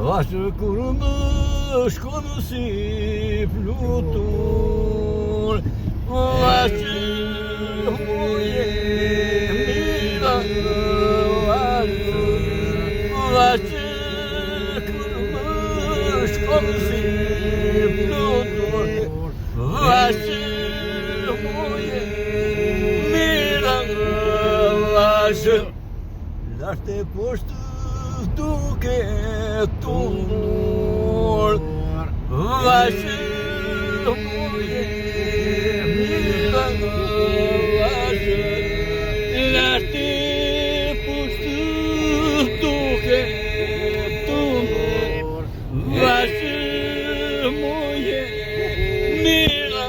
Ashtë kur më shkon si flutur, ashtë muje mira, ashtë kur më shkon si flutur, ashtë muje mira, ashtë larte poshtë duke tundur, ashtë muje mira, ashtë larte poshtë duke tundur, ashtë muje mira,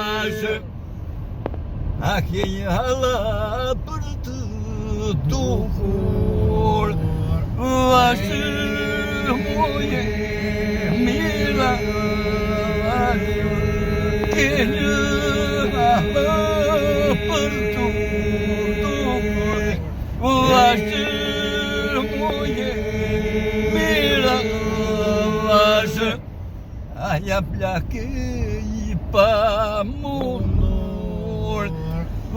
ashtë a ke një hala për të duhur, ashtë muje mira, ke një hala për të duhur, ashtë muje mira, ashtë aja plake I pamunur,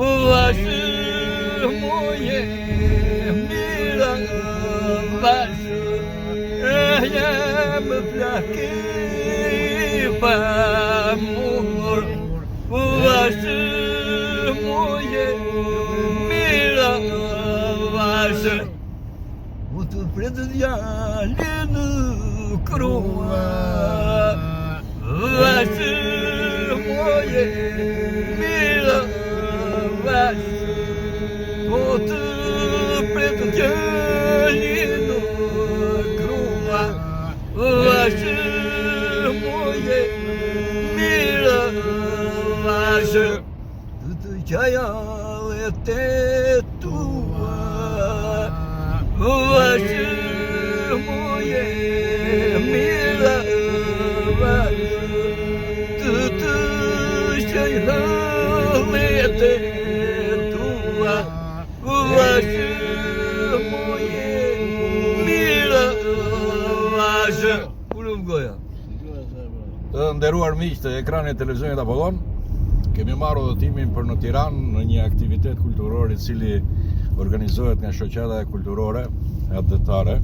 ashtë muje mira, ashtë aja më plake I pamunur, ashtë muje mira, ashtë u të pretë djale në krua, ashtë muje mira, ashtë u të pretë djale në krua, ashtë muje mira, ashtë të qaja e te tua, ashtë muje mira, të qaja e te tua, ashtë muje mira, ashtë kulum goja. Të nderuar miq të ekranit televizionit Apollon, kemi marrë udhëtimin për në Tiranë në një aktivitet kulturor I cili organizohet nga shoqata kulturore e atletare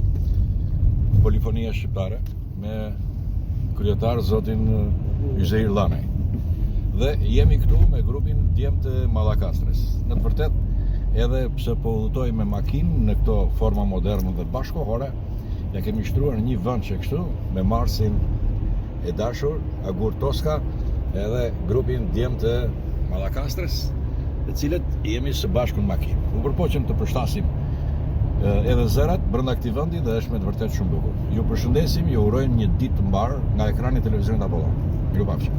Polifonia Shqiptare me kryetar zotin Yzeir Llanaj. Dhe jemi këtu me grupin Djemtë e Mallakastres. Në të vërtet, edhe pse po udhëtojmë me makinë në këto forma moderne dhe bashkohore, ja kemi shtruar një vend që kështu me Marsin e dashur Agur Toska edhe grupin Djemtë e Mallakastres, të cilët jemi së bashku në makinë. U përpoqëm të përshtasim edhe zërat brenda këtij vendi dhe është me të vërtet shumë bukur. Ju përshëndesim, ju urojmë një ditë të mbar nga ekrani televizionit Apollon. Mirupafshim.